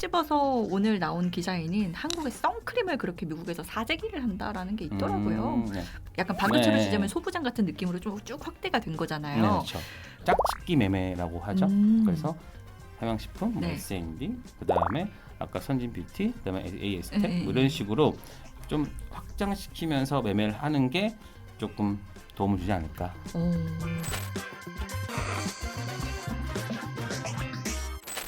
집어서 오늘 나온 기사에는 한국의 선크림을 그렇게 미국에서 사재기를 한다라는 게 있더라고요. 네. 약간 반도체로 네. 주자면 소부장 같은 느낌으로 좀 쭉 확대가 된 네, 거잖아요. 그렇죠. 짝짓기 매매라고 하죠. 그래서 삼양식품, 네. S&D, 그다음에 아까 선진뷰티, 그다음에 AS텍 네. 뭐 이런 식으로 좀 확장시키면서 매매를 하는 게 조금 도움을 주지 않을까.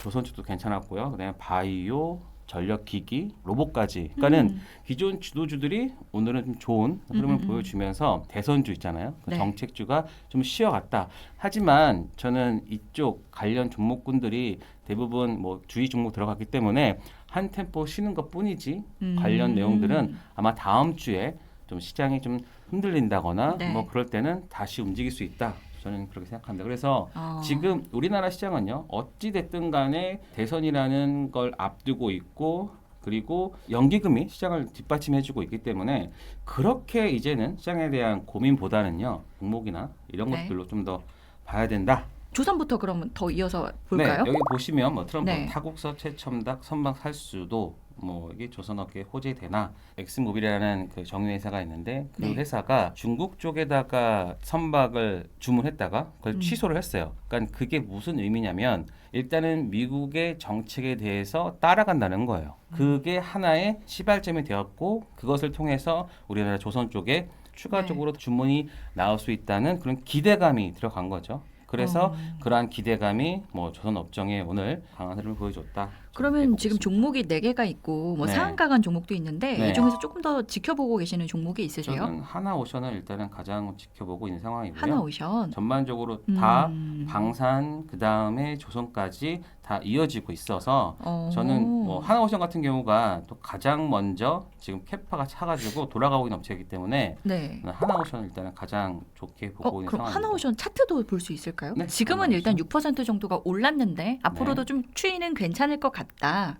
조선주도 괜찮았고요. 그다음에 바이오, 전력기기, 로봇까지. 그러니까는 기존 주도주들이 오늘은 좀 좋은 흐름을 보여주면서 대선주 있잖아요. 그 네. 정책주가 좀 쉬어갔다. 하지만 저는 이쪽 관련 종목군들이 대부분 뭐 주의 종목 들어갔기 때문에 한 템포 쉬는 것뿐이지 관련 내용들은 아마 다음 주에 좀 시장이 좀 흔들린다거나 네. 뭐 그럴 때는 다시 움직일 수 있다. 저는 그렇게 생각합니다. 그래서 지금 우리나라 시장은요, 어찌 됐든 간에 대선이라는 걸 앞두고 있고, 그리고 연기금이 시장을 뒷받침해주고 있기 때문에 그렇게 이제는 시장에 대한 고민보다는요, 종목이나 이런 네. 것들로 좀 더 봐야 된다. 조선부터 그러면 더 이어서 볼까요? 네, 여기 보시면 뭐 트럼프 네. 타국서 최첨단 선박 살수도 뭐 이게 조선업계 호재되나 엑스모빌이라는 그 정유회사가 있는데 그 네. 회사가 중국 쪽에다가 선박을 주문했다가 그걸 취소를 했어요. 그러니까 그게 무슨 의미냐면 일단은 미국의 정책에 대해서 따라간다는 거예요. 그게 하나의 시발점이 되었고 그것을 통해서 우리나라 조선 쪽에 추가적으로 주문이 나올 수 있다는 그런 기대감이 들어간 거죠. 그래서 그러한 기대감이 뭐 조선 업종에 오늘 강한 흐름을 보여줬다. 그러면 지금 종목이 4개가 있고 뭐 네. 상한가간 종목도 있는데 네. 이 중에서 조금 더 지켜보고 계시는 종목이 있으세요? 저는 하나오션을 일단은 가장 지켜보고 있는 상황이고요. 하나오션. 전반적으로 다 방산 그 다음에 조선까지 다 이어지고 있어서 저는 뭐 하나오션 같은 경우가 또 가장 먼저 지금 캐파가 차가지고 돌아가고 있는 업체이기 때문에 네. 하나오션을 일단은 가장 좋게 보고 있는 그럼 상황입니다. 하나오션 차트도 볼 수 있을까요? 네, 지금은 하나오션. 일단 6% 정도가 올랐는데 앞으로도 좀 추이는 괜찮을 것 같다.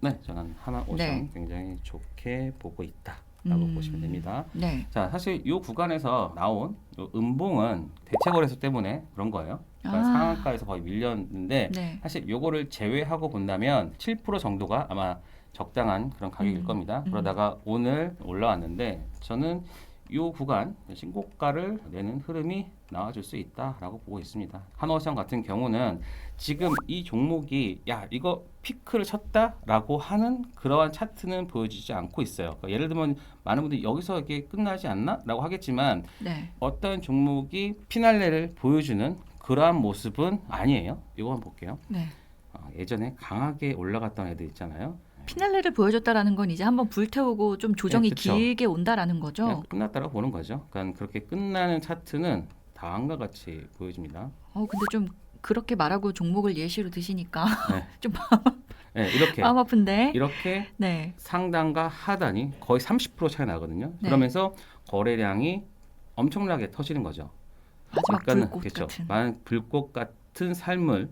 네, 저는 하나오션 네. 굉장히 좋게 보고 있다라고 보시면 됩니다. 네. 자, 사실 이 구간에서 나온 요 음봉은 대체거래소 때문에 그런 거예요. 그러니까 상한가에서 거의 밀렸는데 네. 사실 요거를 제외하고 본다면 7% 정도가 아마 적당한 그런 가격일 겁니다. 그러다가 오늘 올라왔는데 저는 이 구간 신고가를 내는 흐름이 나와줄 수 있다라고 보고 있습니다. 한오션 같은 경우는 지금 이 종목이 야 이거 피크를 쳤다라고 하는 그러한 차트는 보여지지 않고 있어요. 그러니까 예를 들면 많은 분들이 여기서 이게 끝나지 않나?라고 하겠지만 네. 어떤 종목이 피날레를 보여주는 그러한 모습은 아니에요. 이거 한번 볼게요. 네. 예전에 강하게 올라갔던 애들 있잖아요. 피날레를 보여줬다라는 건 이제 한번 불태우고 좀 조정이 네, 그쵸. 길게 온다라는 거죠. 그냥 끝났다고 보는 거죠. 그러니까 그렇게 끝나는 차트는 다음과 같이 보여집니다. 근데 좀 그렇게 말하고 종목을 예시로 드시니까 네. 좀 네, 이렇게 마음 아픈데. 이렇게 네. 상단과 하단이 거의 30% 차이 나거든요. 네. 그러면서 거래량이 엄청나게 터지는 거죠. 마지막 그러니까는 불꽃 그렇죠. 같은. 많은 불꽃 같은 삶을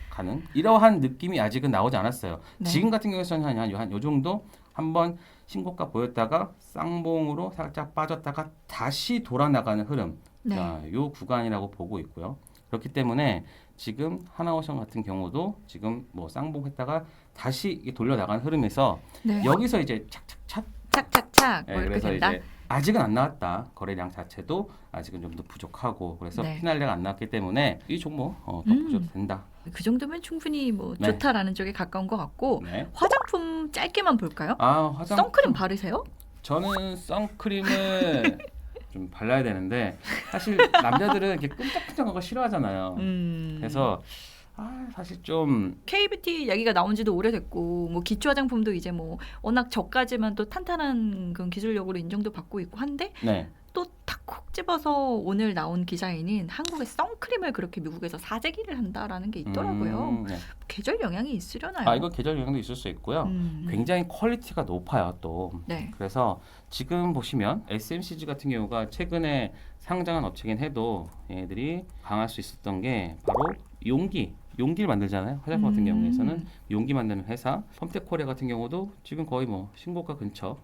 가는 이러한 느낌이 아직은 나오지 않았어요. 네. 지금 같은 경우에는 한 요 정도 한번 신고가 보였다가 쌍봉으로 살짝 빠졌다가 다시 돌아나가는 흐름. 네. 요 구간이라고 보고 있고요. 그렇기 때문에 지금 하나오션 같은 경우도 지금 뭐 쌍봉했다가 다시 이게 돌려 나가는 흐름에서 네. 여기서 이제 착착착 착착착 뭐 이렇게 그래서 된다. 이제 아직은 안 나왔다. 거래량 자체도 아직은 좀 더 부족하고 그래서 네. 피날레가 안 나왔기 때문에 이 종목 더 보셔도 된다. 그 정도면 충분히 뭐 네. 좋다라는 쪽에 가까운 것 같고 네. 화장품 짧게만 볼까요? 화장품 선크림 바르세요? 저는 선크림을 좀 발라야 되는데 사실 남자들은 이렇게 끈적끈적한 거 싫어하잖아요. 그래서 사실 좀 K뷰티 얘기가 나온 지도 오래됐고 뭐 기초 화장품도 이제 뭐 워낙 저까지만 또 탄탄한 그런 기술력으로 인정도 받고 있고 한데 네. 또 탁콕 집어서 오늘 나온 기사에는 한국의 선크림을 그렇게 미국에서 사재기를 한다라는 게 있더라고요. 네. 계절 영향이 있으려나요? 이거 계절 영향도 있을 수 있고요. 굉장히 퀄리티가 높아요 또. 네. 그래서 지금 보시면 SMCG 같은 경우가 최근에 상장한 업체긴 해도 얘네들이 강할 수 있었던 게 바로 용기를 만들잖아요. 화장품 같은 경우에서는 용기 만드는 회사. 펌텍코리아 같은 경우도 지금 거의 뭐 신고가 근처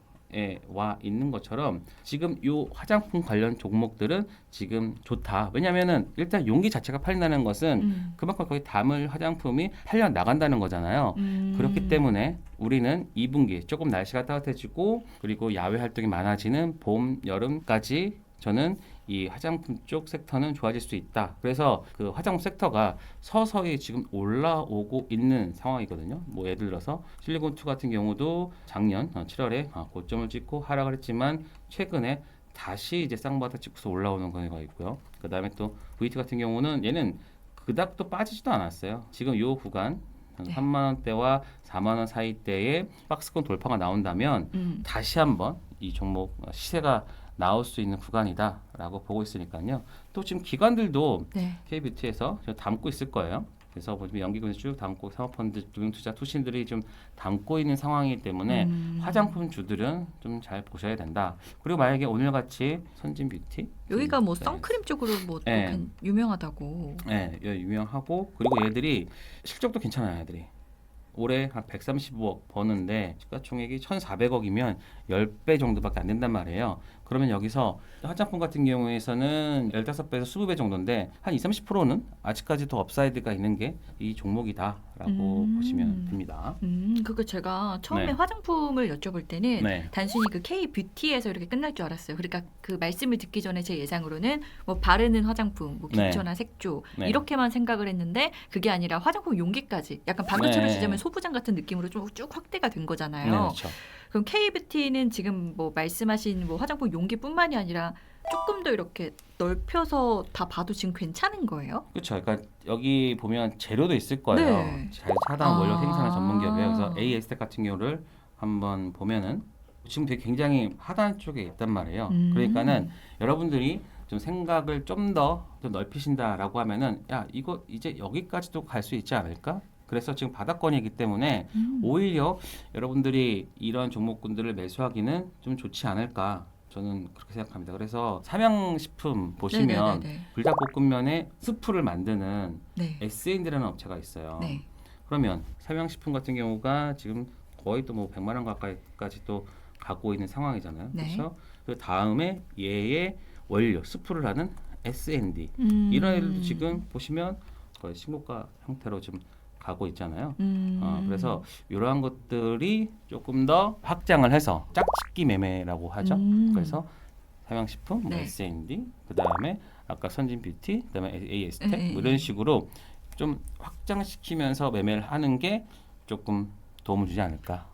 와 있는 것처럼 지금 이 화장품 관련 종목들은 지금 좋다. 왜냐하면은 일단 용기 자체가 팔린다는 것은 그만큼 거기 담을 화장품이 팔려 나간다는 거잖아요. 그렇기 때문에 우리는 2분기 조금 날씨가 따뜻해지고 그리고 야외 활동이 많아지는 봄, 여름까지 저는 이 화장품 쪽 섹터는 좋아질 수 있다. 그래서 그 화장품 섹터가 서서히 지금 올라오고 있는 상황이거든요. 뭐 예를 들어서 실리콘2 같은 경우도 작년 7월에 고점을 찍고 하락을 했지만 최근에 다시 이제 쌍바닥 찍고서 올라오는 거가 있고요. 그 다음에 또 VT 같은 경우는 얘는 그닥 또 빠지지도 않았어요. 지금 이 구간 네. 3만 원대와 4만 원 사이대에 박스권 돌파가 나온다면 다시 한번 이 종목 시세가 나올 수 있는 구간이다라고 보고 있으니까요. 또 지금 기관들도 네. K뷰티에서 담고 있을 거예요. 그래서 보시면 연기금에서 쭉 담고 사모펀드, 금융투자 투신들이 좀 담고 있는 상황이기 때문에 화장품 주들은 좀 잘 보셔야 된다. 그리고 만약에 오늘같이 선진뷰티 여기가 뭐 네. 선크림 쪽으로 뭐 또 네. 유명하다고. 네, 유명하고 그리고 얘들이 실적도 괜찮아요. 얘들이 올해 한 135억 버는데 시가총액이 1,400억이면 10배 정도밖에 안 된단 말이에요. 그러면 여기서 화장품 같은 경우에서는 15배에서 20배 정도인데 한 20-30%는 아직까지 더 업사이드가 있는 게 이 종목이다라고 보시면 됩니다. 그거 제가 처음에 네. 화장품을 여쭤볼 때는 네. 단순히 그 K뷰티에서 이렇게 끝날 줄 알았어요. 그러니까 그 말씀을 듣기 전에 제 예상으로는 뭐 바르는 화장품, 뭐 네. 기초나 색조 네. 이렇게만 생각을 했는데 그게 아니라 화장품 용기까지 약간 방금처럼 네. 지자면 소부장 같은 느낌으로 좀 쭉 확대가 된 네, 거잖아요. 그렇죠. 그럼 K뷰티는 지금 뭐 말씀하신 뭐 화장품 용기뿐만이 아니라 조금 더 이렇게 넓혀서 다 봐도 지금 괜찮은 거예요? 그렇죠. 그러니까 여기 보면 재료도 있을 거예요. 네. 잘 차단 원료 생산의 전문 기업이에요. 아. 그래서 AS텍 같은 경우를 한번 보면은 지금 되게 굉장히 하단 쪽에 있단 말이에요. 그러니까는 여러분들이 좀 생각을 좀 더 넓히신다라고 하면은 야 이거 이제 여기까지도 갈 수 있지 않을까? 그래서 지금 바닥권이기 때문에 오히려 여러분들이 이런 종목군들을 매수하기는 좀 좋지 않을까? 저는 그렇게 생각합니다. 그래서 삼양식품 보시면 네네네네. 불닭볶음면에 스프를 만드는 네. S&D라는 업체가 있어요. 네. 그러면 삼양식품 같은 경우가 지금 거의 또 뭐 100만 원 가까이까지 또 가고 있는 상황이잖아요. 네. 그렇죠? 그 다음에 얘의 원료 스프를 하는 S&D 이런 애들도 지금 보시면 거의 신고가 형태로 좀 가고 있잖아요. 그래서 이러한 것들이 조금 더 확장을 해서 짝짓기 매매라고 하죠. 그래서 삼양식품, 네. S&D, 그 다음에 아까 선진뷰티, 그 다음에 AS텍 네. 이런 식으로 좀 확장시키면서 매매를 하는 게 조금 도움을 주지 않을까.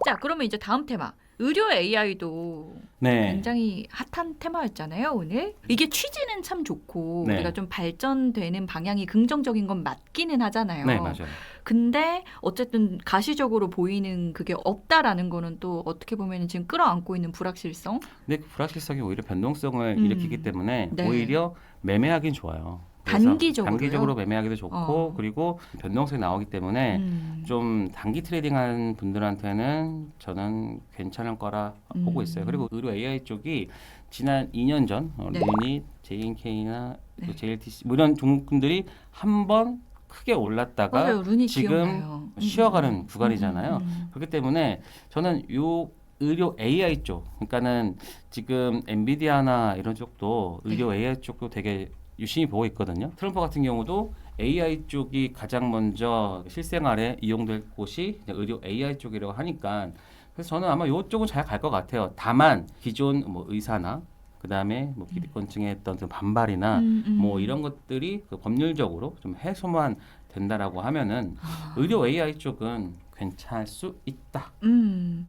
자, 그러면 이제 다음 테마. 의료 AI도 네. 굉장히 핫한 테마였잖아요, 오늘. 이게 취지는 참 좋고 네. 우리가 좀 발전되는 방향이 긍정적인 건 맞기는 하잖아요. 네, 맞아요. 근데 어쨌든 가시적으로 보이는 그게 없다라는 거는 또 어떻게 보면 지금 끌어안고 있는 불확실성. 근데 그 불확실성이 오히려 변동성을 음. 일으키기 때문에 네. 오히려 매매하긴 좋아요. 그래서 단기적으로요? 단기적으로 매매하기도 좋고 어. 그리고 변동성이 나오기 때문에 좀 단기 트레이딩하는 분들한테는 저는 괜찮을 거라 보고 있어요. 그리고 의료 AI 쪽이 지난 2년 전 네. 루닛, JNK나 네. JLTC 뭐 이런 종목들이 한번 크게 올랐다가 맞아요, 룬이 지금 기억나요. 쉬어가는 구간이잖아요. 그렇기 때문에 저는 요 의료 AI 쪽, 그러니까는 지금 엔비디아나 이런 쪽도 의료 네. AI 쪽도 되게 유심히 보고 있거든요. 트럼프 같은 경우도 AI 쪽이 가장 먼저 실생활에 이용될 곳이 이제 의료 AI 쪽이라고 하니까 그래서 저는 아마 이쪽은 잘 갈 것 같아요. 다만 기존 뭐 의사나 그 다음에 뭐 기득권층의 했던 그 반발이나 뭐 이런 것들이 그 법률적으로 좀 해소만 된다라고 하면은 의료 AI 쪽은 괜찮을 수 있다.